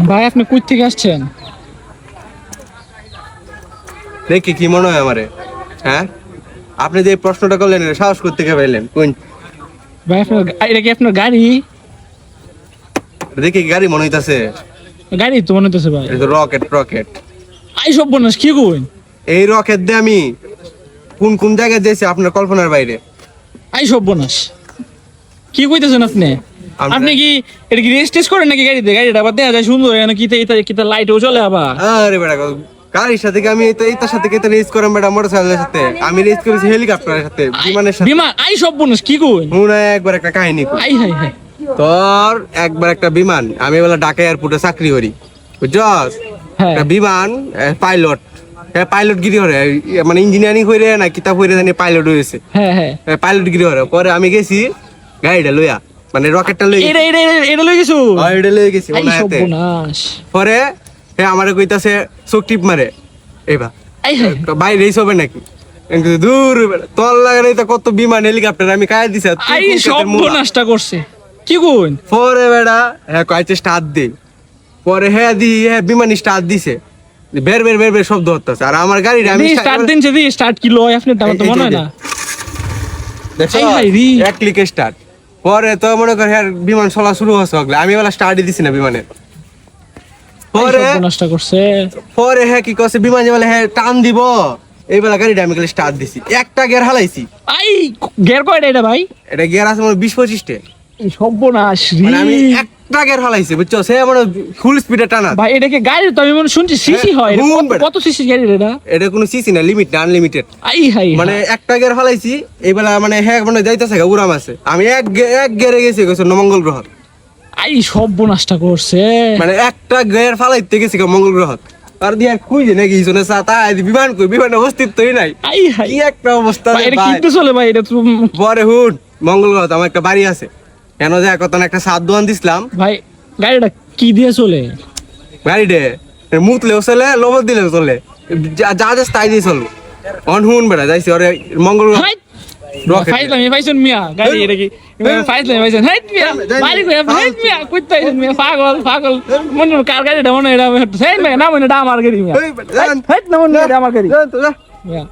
ভাই আপনি কই থেকে আসছেন? দেখি কি মনে হয় আমারে, হ্যাঁ? আপনি যে এই প্রশ্নটা করলেন এটা সাহস করতে কে পাইলেন কোন? ভাই আপনার এটা কি আপনার গাড়ি? দেখি কি গাড়ি মনে হইতাছে? গাড়ি তো মনে হইতেছে ভাই। এটা তো রকেট রকেট। আই সব বনাস কি কইন? এই রকেট দিয়ে আমি কোন কোন জায়গায় যাইছি আপনার কল্পনার বাইরে। আই সব বনাস কি কইতেছেন আপনি? আপনি কি এটা কি রেস টেস্ট করেন নাকি গাড়িতে? গাড়িটা আবার দেখা যায় সুন্দর, এখানে কিতা লাইটও চলে আবার। আরে বেটা গাড়ির সাথে কি আমি এইটার সাথে কেতে রেস করেন বেটা মোটরসাইকেলের সাথে? আমি রেস করেছি হেলিকপ্টারের সাথে, বিমানের সাথে। বিমান আই সব বনাস কি কইন? মনে হয় একবার একটা কাহিনী কই। I high high. তোর একবার একটা বিমান, আমি বলে ঢাকা এয়ারপোর্টে চাকরি করি, বুঝছস? হ্যাঁ একটা বিমান পাইলট, পাইলট গিরি হরে, মানে ইঞ্জিনিয়ারিং হইরে না কিতাব হইরে জানি পাইলট হয়েছে। হ্যাঁ হ্যাঁ পাইলট গিরি হরে পরে আমি গেছি গাড়িটা লইয়া, মানে রকেটটা লই এটা এটা এটা লই গেছো? এটা লই গেছি আই ওনার সব হাতে। বনাস পরে আমারে কইতাছে চোখ টিপ মারে, এইবা আই হাই বাইরে রেস হবে নাকি? আমি কইছি, দূর বেটা, তোর লাগে নাই তো কত বিমান হেলিকপ্টার আমি কায় দিছি আর তুই আই কোন সব ক্ষেতের মূলা? বনাসটা করছে কি কইন? পরে বেড়া কয়েছে স্টার্ট দে, পরে বিমান স্টার্ট দিছে, বের বের বের বের শব্দ হচ্ছে। আর আমার গাড়িটা আমি স্টার্ট দিন যদি স্টার্ট কি লয় আপনি আমার তো মনে হয় না। দেখছো এই হাই রে। এক ক্লিকে স্টার্ট, পরে তো মনে কর বিমান চলা শুরু হচ্ছে ওগুলা, আমি বেলা স্টার্টই দিছি না বিমানে। পরে বনাসটা করছে পরে কি করছে বিমান যে বলে টান দিব, এই বেলা গাড়িটা আমি খালি স্টার্ট দিছি, একটা গিয়ার হালাইছি। আই গের কয়টা এটা ভাই? এটা গিয়ার আছে মানে 20-25টা, এই সর্বনাশ মানে আমি রে একটা গিয়ার হালাইছি, বুঝছো? সে মানে ফুল স্পিডে টানা। ভাই। এটা কি গাড়ি? তো আমি মনে শুনছি সিসি হয় এটা। হুম, বেটা। কত সিসি গাড়ি এটা? এটা কোনো সিসি না, লিমিট না, আনলিমিটেড। আই হাই মানে একটা গিয়ার ফালাইছি এই বেলা, মানে মানে যাইতেছে উড়াম আছে, আমি এক গিয়ারে গেছি গেছে মঙ্গল গ্রহ, আই সর্বনাশটা করছে। মানে একটা গিয়ার ফালাইতে গেছি মঙ্গল গ্রহ। আর দিয়া খুঁজে নাকি শুনে তা বিমান কই, বিমানের অস্তিত্বই নাই। আই হাই কি একটা অবস্থা ভাই, রে এটা ভাই। কিন্তু চলে ভাই এটা তো। পরে হুন মঙ্গল গ্রহ আমার একটা বাড়ি আছে, কেন যে কত একটা সাত দোয়ান দিছিলাম ভাই গাড়িটা কি দিয়ে চলে? গাড়ি ডে মুতলেও চলে, লবর দিলেও চলে, যা যা তাই দিয়ে চলবো। অন হুন বেড়া যাইছি ওরে মঙ্গল গ্রহ হাই rocket ফাইজলামি পাইছেন মিয়া গাড়ি এটা কি? ফাইজলামি পাইছেন হাই মিয়া বাড়ি কই আপনি? হাই মিয়া কইতে আইছেন মিয়া পাগল পাগল। মনে কার গাড়িটা মনে এটা হেই মিয়া না মনে এটা আমার গাড়ি মিয়া। এই বেটা, হাই না মনে এটা আমার গাড়ি জান তো যা। মিয়া।